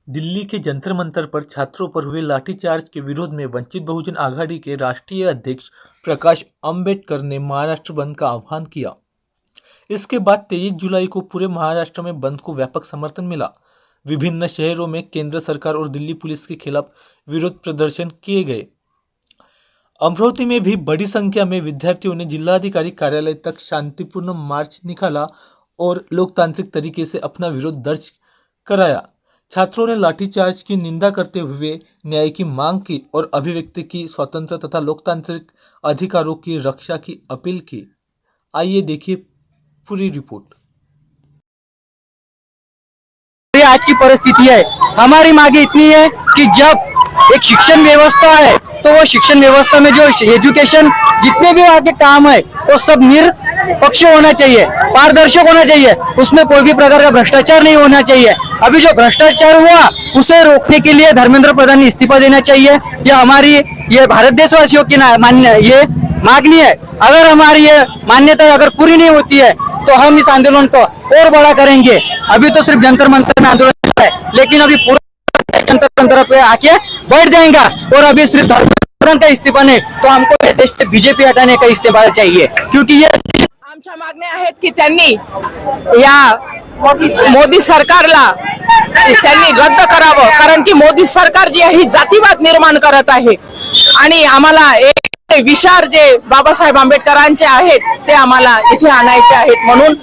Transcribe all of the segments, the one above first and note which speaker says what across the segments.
Speaker 1: दिल्ली के जंतर मंतर पर छात्रों पर हुए लाठीचार्ज के विरोध में वंचित बहुजन आघाड़ी के राष्ट्रीय अध्यक्ष प्रकाश अंबेडकर ने महाराष्ट्र बंद का आह्वान किया। इसके बाद 23 जुलाई को पूरे महाराष्ट्र में बंद को व्यापक समर्थन मिला। विभिन्न शहरों में केंद्र सरकार और दिल्ली पुलिस के खिलाफ विरोध प्रदर्शन किए गए। अमरावती में भी बड़ी संख्या में विद्यार्थियों ने जिलाधिकारी कार्यालय तक शांतिपूर्ण मार्च निकाला और लोकतांत्रिक तरीके से अपना विरोध दर्ज कराया। छात्रों ने लाठीचार्ज की निंदा करते हुए न्याय की मांग की और अभिव्यक्ति की स्वतंत्रता तथा लोकतांत्रिक अधिकारों की रक्षा की अपील की। आइए देखिए पूरी रिपोर्ट।
Speaker 2: आज की परिस्थिति है, हमारी मांगे इतनी है कि जब एक शिक्षण व्यवस्था है तो वो शिक्षण व्यवस्था में जो एजुकेशन जितने भी वहाँ के काम है वो सब निष्पक्ष होना चाहिए, पारदर्शक होना चाहिए, उसमें कोई भी प्रकार का भ्रष्टाचार नहीं होना चाहिए। अभी जो भ्रष्टाचार हुआ उसे रोकने के लिए धर्मेंद्र प्रधान ने इस्तीफा देना चाहिए। ये हमारी भारत देशवासियों की ये मांगनी है। अगर हमारी ये मान्यता अगर पूरी नहीं होती है तो हम इस आंदोलन को और बड़ा करेंगे। अभी तो सिर्फ जंतर मंतर में आंदोलन चल रहा है, लेकिन अभी पूरा जंतर मंतर पे आके बैठ जाएगा। और अभी सिर्फ धर्मेंद्र का इस्तीफा नहीं तो हमको देश से बीजेपी हटाने का इस्तीफा चाहिए, क्योंकि ये
Speaker 3: आमच्या मागण्या आहेत की त्यांनी या मोदी सरकारला त्यांनी रद्द करावं, कारण की मोदी सरकार जी आहे ही जातीवाद निर्माण करत आहे आणि आम्हाला एक विचार जे बाबासाहेब आंबेडकरांचे आहेत ते आम्हाला इथे आणायचे आहेत। म्हणून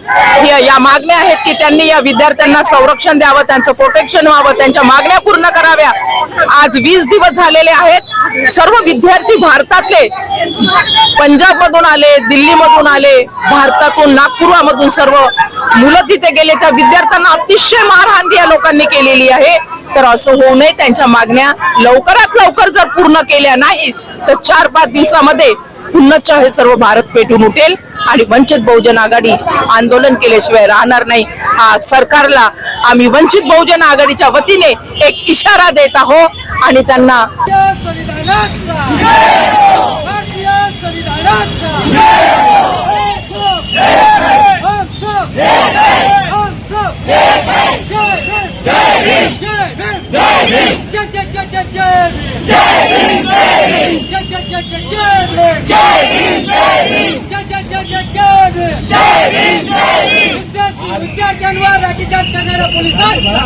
Speaker 3: या मागण्या आहेत की त्यांनी या विद्यार्थ्यांना संरक्षण द्यावं, त्यांचं प्रोटेक्शन व्हावं, त्यांच्या मागण्या पूर्ण कराव्या। आज 20 दिवस झालेले आहेत। सर्व विद्यार्थी भारतातले, पंजाब मधून आले, दिल्ली मधून आले, भारतातून नागपूरमधून सर्व मुलं तिथे गेले। त्या विद्यार्थ्यांना अतिशय मारहाण या लोकांनी केलेली आहे। तर असं होऊ नये, त्यांच्या मागण्या लवकरात लवकर जर पूर्ण केल्या नाही तर 4-5 दिवसामध्ये पुन्हा हे सर्व भारत पेटून उठेल आणि वंचित बहुजन आघाडी आंदोलन केल्याशिवाय राहणार नाही। हा सरकारला आम्ही वंचित बहुजन आघाडीच्या वतीने एक इशारा देत आहोत आणि त्यांना
Speaker 4: विद्यार्थ्यांवर लाठीचार्ज करणाऱ्या पोलिसांना